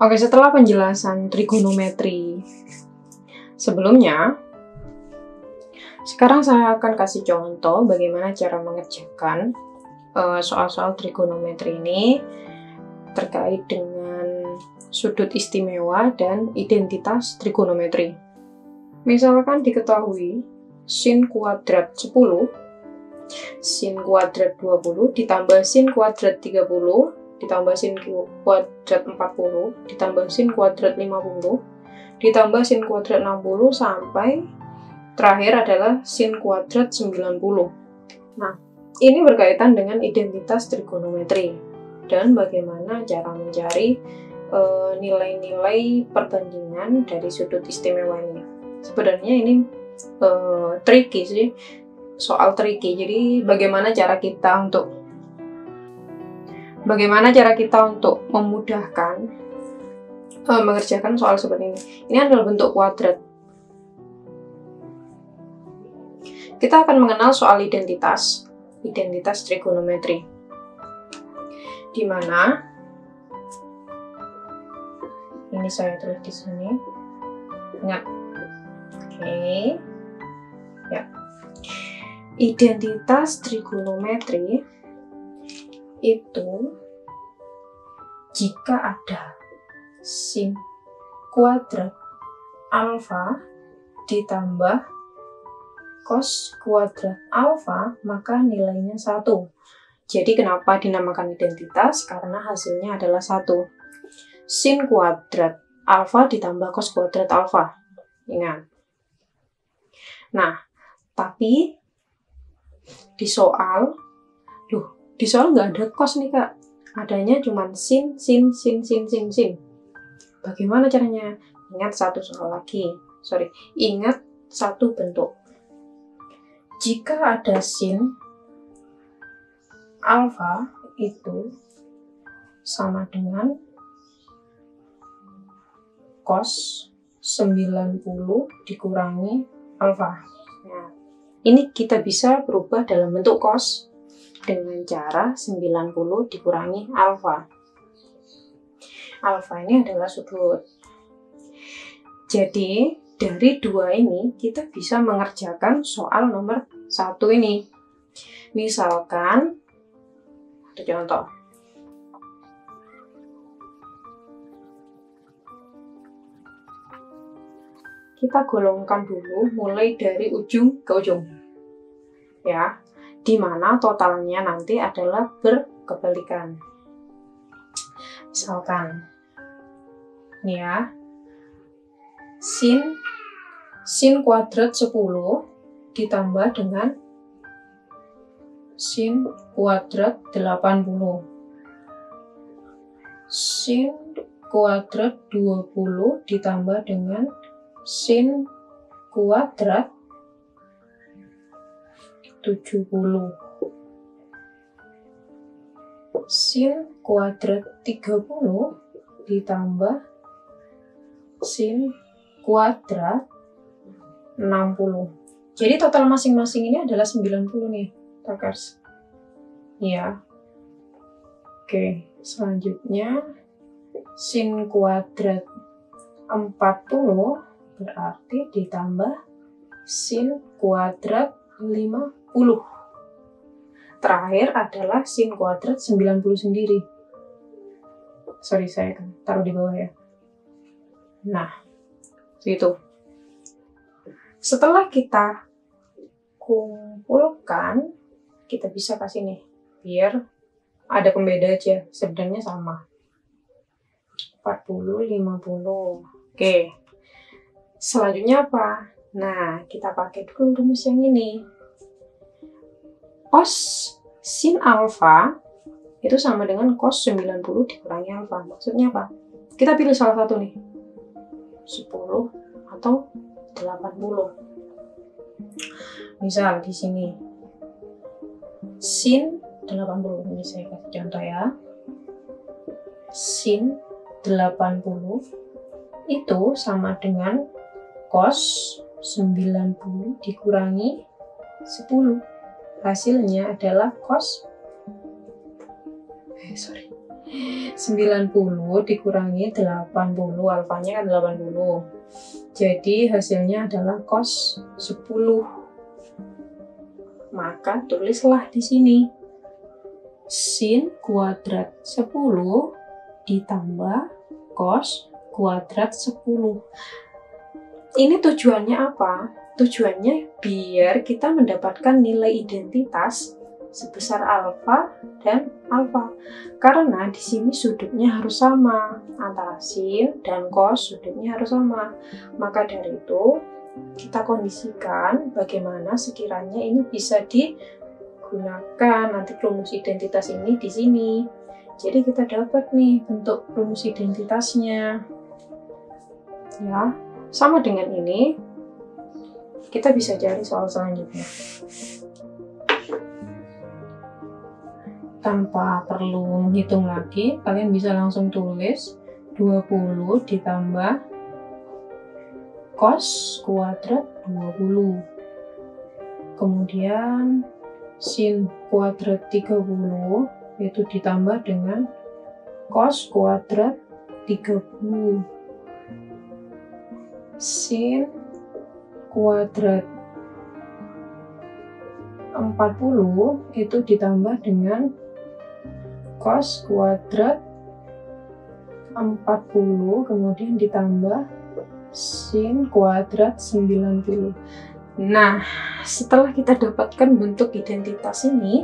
Oke, setelah penjelasan trigonometri sebelumnya, sekarang saya akan kasih contoh bagaimana cara mengerjakan soal-soal trigonometri ini terkait dengan sudut istimewa dan identitas trigonometri. Misalkan diketahui sin kuadrat 10, sin kuadrat 20 ditambah sin kuadrat 30 ditambah sin kuadrat 40 ditambah sin kuadrat 50 ditambah sin kuadrat 60 sampai terakhir adalah sin kuadrat 90. Nah, ini berkaitan dengan identitas trigonometri dan bagaimana cara mencari nilai-nilai perbandingan dari sudut istimewa ini. Sebenarnya ini tricky sih, soal tricky. Jadi bagaimana cara kita untuk memudahkan mengerjakan soal seperti ini. Ini adalah bentuk kuadrat. Kita akan mengenal soal identitas trigonometri, di mana ini saya tulis di sini. Ingat, oke, ya. Identitas trigonometri itu jika ada sin kuadrat alfa ditambah cos kuadrat alfa, maka nilainya 1. Jadi kenapa dinamakan identitas? Karena hasilnya adalah 1. Sin kuadrat alfa ditambah cos kuadrat alfa. Ingat. Nah, tapi di soal nggak ada cos nih, Kak. Adanya cuma sin. Bagaimana caranya? Ingat satu bentuk. Jika ada sin alfa itu sama dengan cos 90 dikurangi alfa. Nah, ini kita bisa berubah dalam bentuk cos dengan cara 90 dikurangi alfa. Alfa ini adalah sudut. Jadi, dari dua ini kita bisa mengerjakan soal nomor 1 ini. Misalkan, ada contoh. Kita golongkan dulu mulai dari ujung ke ujung. Ya, di mana totalnya nanti adalah berkebalikan. Misalkan, nih ya, sin kuadrat 10 ditambah dengan sin kuadrat 80. Sin kuadrat 20 ditambah dengan sin kuadrat 70. Sin kuadrat 30 ditambah sin kuadrat 60. Jadi total masing-masing ini adalah 90 nih, Takers. Ya. Oke, selanjutnya sin kuadrat 40 berarti ditambah sin kuadrat 50. Terakhir adalah sin kuadrat 90 sendiri. Sorry, saya taruh di bawah ya. Nah, gitu. Setelah kita kumpulkan, kita bisa kasih nih, biar ada pembeda aja, sebenarnya sama. 40, 50. Oke. Selanjutnya apa? Nah, kita pakai dulu rumus yang ini. Cos sin alfa itu sama dengan cos 90 dikurangi alfa. Maksudnya apa? Kita pilih salah satu nih. 10 atau 80. Misal di sini sin 80. Ini saya kasih contoh ya. Sin 80 itu sama dengan cos 90 dikurangi 10. Hasilnya adalah cos 90 dikurangi 80, alfanya kan 80. Jadi hasilnya adalah cos 10. Maka tulislah di sini sin kuadrat 10 ditambah cos kuadrat 10. Ini tujuannya apa? Tujuannya biar kita mendapatkan nilai identitas sebesar alfa dan alfa. Karena di sini sudutnya harus sama, antara sin dan cos sudutnya harus sama. Maka dari itu kita kondisikan bagaimana sekiranya ini bisa digunakan nanti rumus identitas ini di sini. Jadi kita dapat nih bentuk rumus identitasnya. Ya, sama dengan ini kita bisa cari soal selanjutnya. Tanpa perlu menghitung lagi, kalian bisa langsung tulis 20 ditambah cos kuadrat 20. Kemudian sin kuadrat 30 itu ditambah dengan cos kuadrat 30. Sin kuadrat 40 itu ditambah dengan cos kuadrat 40, kemudian ditambah sin kuadrat 90. Nah, setelah kita dapatkan bentuk identitas ini,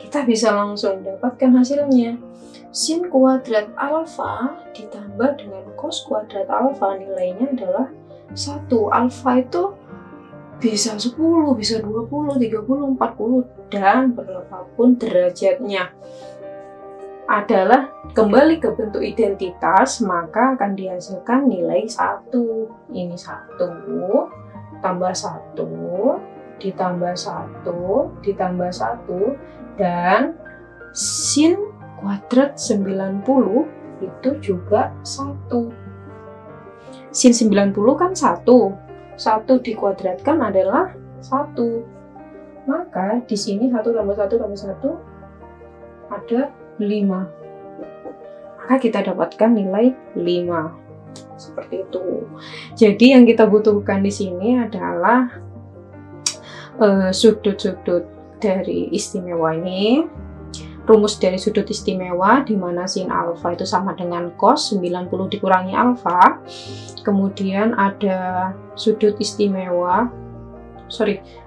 kita bisa langsung dapatkan hasilnya. Sin kuadrat alfa ditambah dengan cos kuadrat alfa nilainya adalah 1. Alfa itu bisa 10, bisa 20, 30, 40, dan berapapun derajatnya. Adalah kembali ke bentuk identitas, maka akan dihasilkan nilai 1. Ini 1, tambah 1, ditambah 1, ditambah 1, dan sin kuadrat 90 itu juga 1. Sin 90 kan 1. 1 dikuadratkan adalah 1. Maka di sini 1 tambah 1 tambah 1 ada 5. Maka kita dapatkan nilai 5. Seperti itu. Jadi yang kita butuhkan di sini adalah sudut-sudut dari istimewa ini. Rumus dari sudut istimewa di mana sin alfa itu sama dengan cos 90 dikurangi alfa. Kemudian ada sudut istimewa,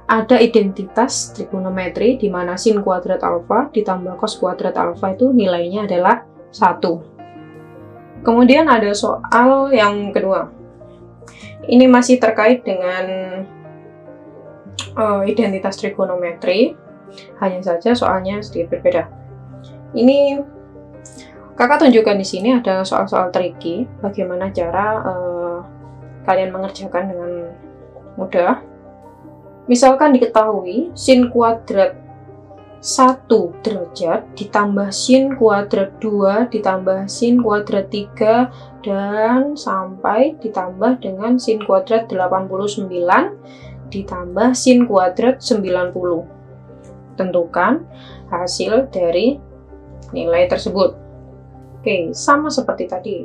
ada identitas trigonometri di mana sin kuadrat alfa ditambah cos kuadrat alfa itu nilainya adalah 1. Kemudian ada soal yang kedua. Ini masih terkait dengan identitas trigonometri, hanya saja soalnya sedikit berbeda. Ini kakak tunjukkan di sini ada soal-soal tricky, bagaimana cara kalian mengerjakan dengan mudah. Misalkan diketahui sin kuadrat 1 derajat ditambah sin kuadrat 2 ditambah sin kuadrat 3 dan sampai ditambah dengan sin kuadrat 89 ditambah sin kuadrat 90. Tentukan hasil dari nilai tersebut. Oke, sama seperti tadi.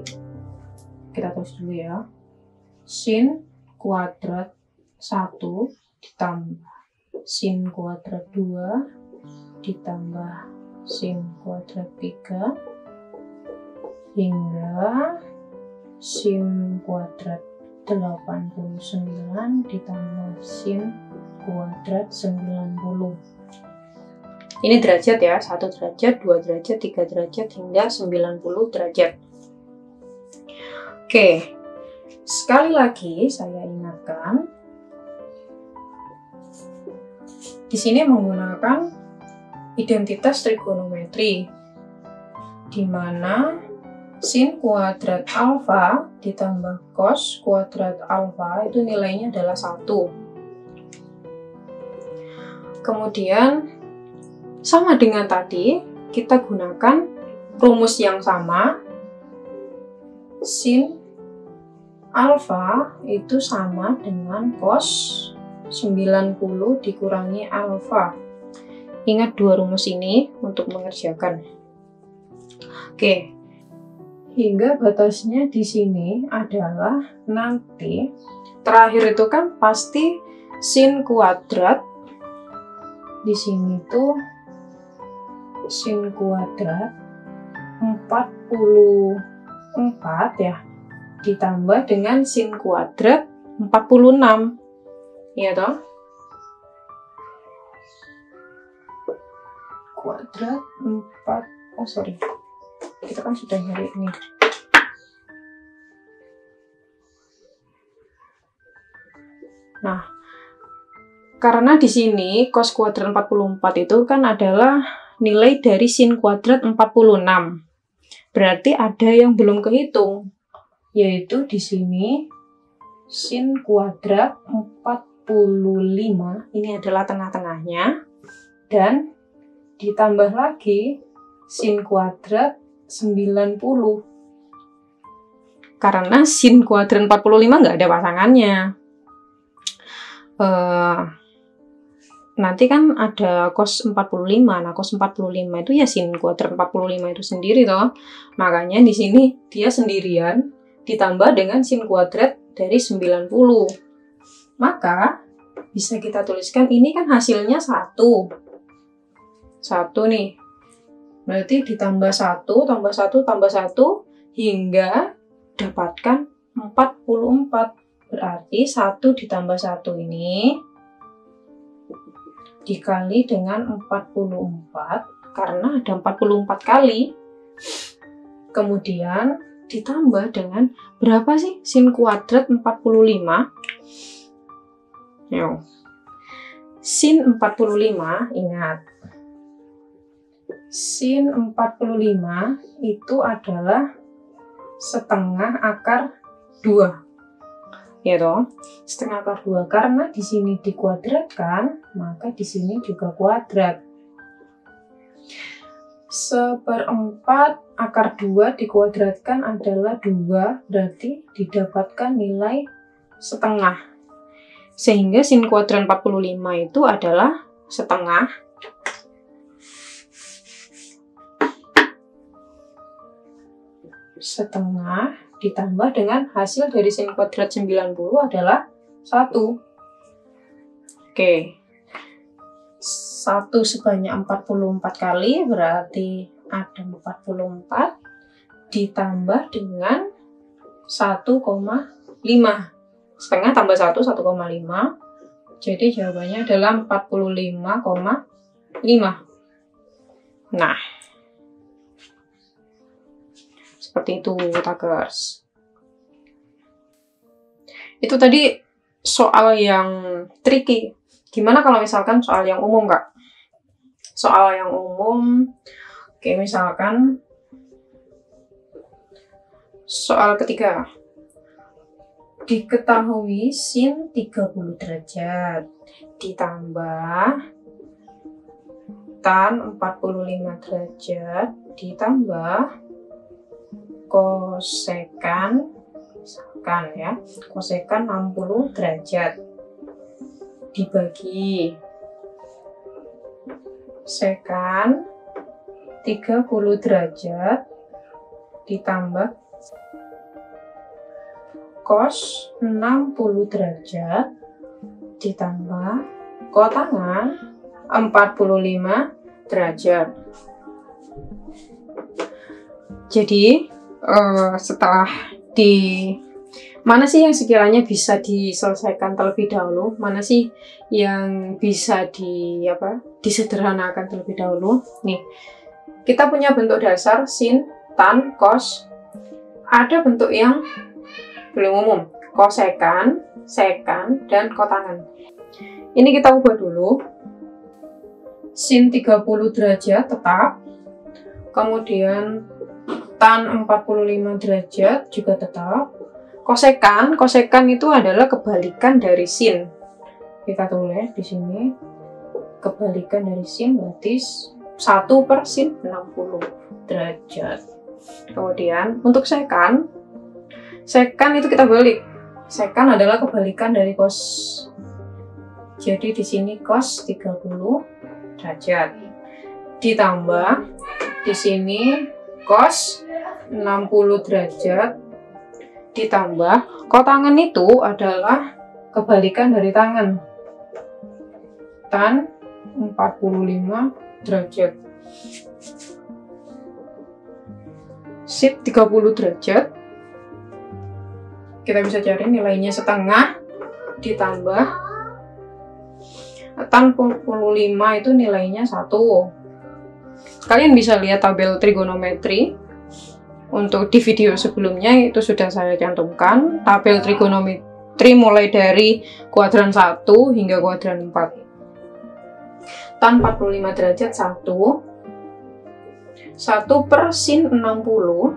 Kita tulis dulu ya. Sin kuadrat 1 ditambah sin kuadrat 2 ditambah sin kuadrat 3 hingga sin kuadrat 89 ditambah sin kuadrat 90. Ini derajat ya, 1 derajat, 2 derajat, 3 derajat, hingga 90 derajat. Oke, sekali lagi saya ingatkan, di sini menggunakan identitas trigonometri, di mana sin kuadrat alfa ditambah cos kuadrat alfa itu nilainya adalah 1. Kemudian sama dengan tadi, kita gunakan rumus yang sama. Sin alfa itu sama dengan cos 90 dikurangi alfa. Ingat dua rumus ini untuk mengerjakan. Oke. Hingga batasnya di sini adalah nanti terakhir itu kan pasti sin kuadrat. Di sini tuh sin kuadrat 44 ya, ditambah dengan sin kuadrat 46. Iya toh? Kuadrat 4, oh sorry. Kita kan sudah nyari ini. Nah, karena di sini cos kuadrat 44 itu kan adalah nilai dari sin kuadrat 46. Berarti ada yang belum kehitung, yaitu di sini sin kuadrat 45, ini adalah tengah-tengahnya, dan ditambah lagi sin kuadrat 90. Karena sin kuadrat 45 nggak ada pasangannya. Nanti kan ada cos 45. Nah, cos 45 itu ya sin kuadrat 45 itu sendiri toh. Makanya di sini dia sendirian ditambah dengan sin kuadrat dari 90. Maka bisa kita tuliskan ini kan hasilnya 1. 1 nih. Berarti ditambah 1, tambah 1, tambah 1, hingga dapatkan 44. Berarti 1 ditambah 1 ini dikali dengan 44, karena ada 44 kali. Kemudian ditambah dengan berapa sih sin kuadrat 45? Yo. Sin 45, ingat. Sin 45 itu adalah setengah akar 2. Ya toh, setengah akar 2. Karena di sini dikuadratkan, maka di sini juga kuadrat. 1/4 akar 2 dikuadratkan adalah 2, berarti didapatkan nilai setengah. Sehingga sin kuadrat 45 itu adalah setengah ditambah dengan hasil dari sin kuadrat 90 adalah 1. Oke. 1 sebanyak 44 kali, berarti ada 44 ditambah dengan 1,5. Setengah tambah 1, 1,5. Jadi jawabannya adalah 45,5. Nah, seperti itu, takers. Itu tadi soal yang tricky. Gimana kalau misalkan soal yang umum, Kak? Soal yang umum, oke, misalkan soal ketiga. Diketahui sin 30 derajat ditambah tan 45 derajat ditambah kosekan, misalkan ya, kosekan 60 derajat dibagi sekan 30 derajat ditambah cos 60 derajat ditambah kotangan 45 derajat. Jadi setelah mana sih yang sekiranya bisa diselesaikan terlebih dahulu, mana sih yang bisa disederhanakan terlebih dahulu. Nih, kita punya bentuk dasar sin, tan, cos. Ada bentuk yang belum umum, kosekan, sekan, dan kotangan. Ini kita ubah dulu. Sin 30 derajat tetap, kemudian tan 45 derajat juga tetap. Kosekan itu adalah kebalikan dari sin. Kita tulis di sini, kebalikan dari sin berarti 1/sin 60 derajat. Kemudian untuk sekan itu kita balik. Sekan adalah kebalikan dari cos. Jadi di sini cos 30 derajat. Ditambah di sini cos 60 derajat ditambah kotangan itu adalah kebalikan dari tangan, tan 45 derajat. Sip 30 derajat. Kita bisa cari nilainya setengah ditambah tan 45 itu nilainya 1. Kalian bisa lihat tabel trigonometri. Untuk di video sebelumnya itu sudah saya cantumkan tabel trigonometri mulai dari kuadran 1 hingga kuadran 4. Tan 45 derajat 1 per sin 60.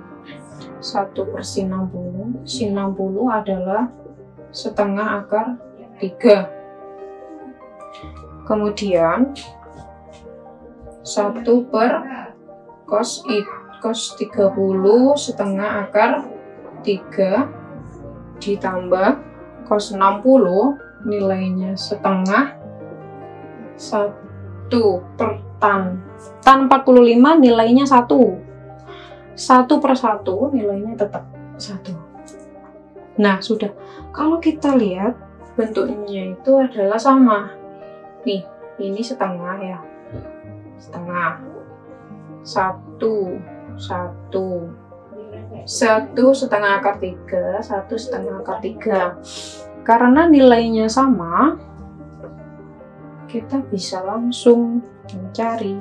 1 per sin 60. Sin 60 adalah setengah akar 3. Kemudian 1 per cos 30 setengah akar 3 ditambah cos 60 nilainya setengah 1 per tan 45 nilainya 1 per 1 nilainya tetap 1. Nah sudah, kalau kita lihat bentuknya itu adalah sama nih, ini setengah ya, setengah 1 setengah akar 3, 1 setengah akar 3. Karena nilainya sama, kita bisa langsung mencari.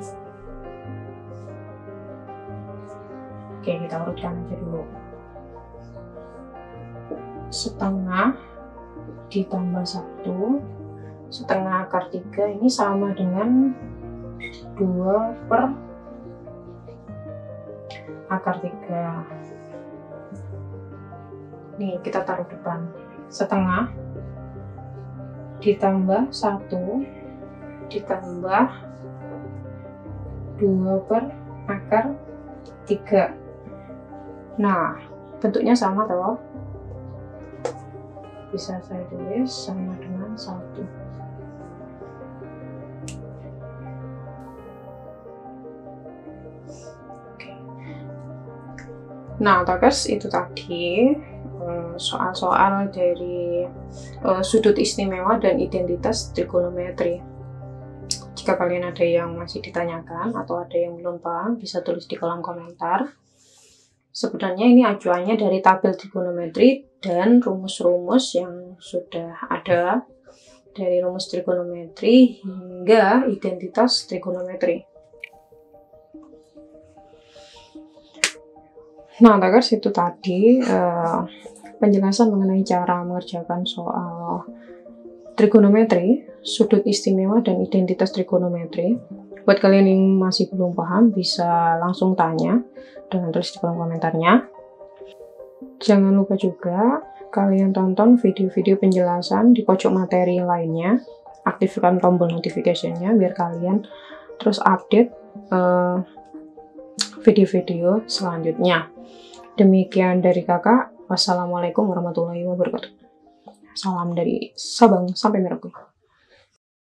Oke, kita urutkan aja dulu. Setengah ditambah 1 setengah akar 3 ini sama dengan 2 per akar 3. Nih kita taruh depan, setengah ditambah 1 ditambah 2 per akar 3. Nah bentuknya sama toh, bisa saya tulis sama dengan 1. Nah, Talkers, itu tadi soal-soal dari sudut istimewa dan identitas trigonometri. Jika kalian ada yang masih ditanyakan atau ada yang belum paham, bisa tulis di kolom komentar. Sebenarnya ini acuannya dari tabel trigonometri dan rumus-rumus yang sudah ada dari rumus trigonometri hingga identitas trigonometri. Nah, Talkers, itu tadi penjelasan mengenai cara mengerjakan soal trigonometri, sudut istimewa, dan identitas trigonometri. Buat kalian yang masih belum paham, bisa langsung tanya dengan tulis di kolom komentarnya. Jangan lupa juga kalian tonton video-video penjelasan di pojok materi lainnya. Aktifkan tombol notifikasinya biar kalian terus update video-video selanjutnya. Demikian dari kakak. Wassalamualaikum warahmatullahi wabarakatuh. Salam dari Sabang sampai Merauke.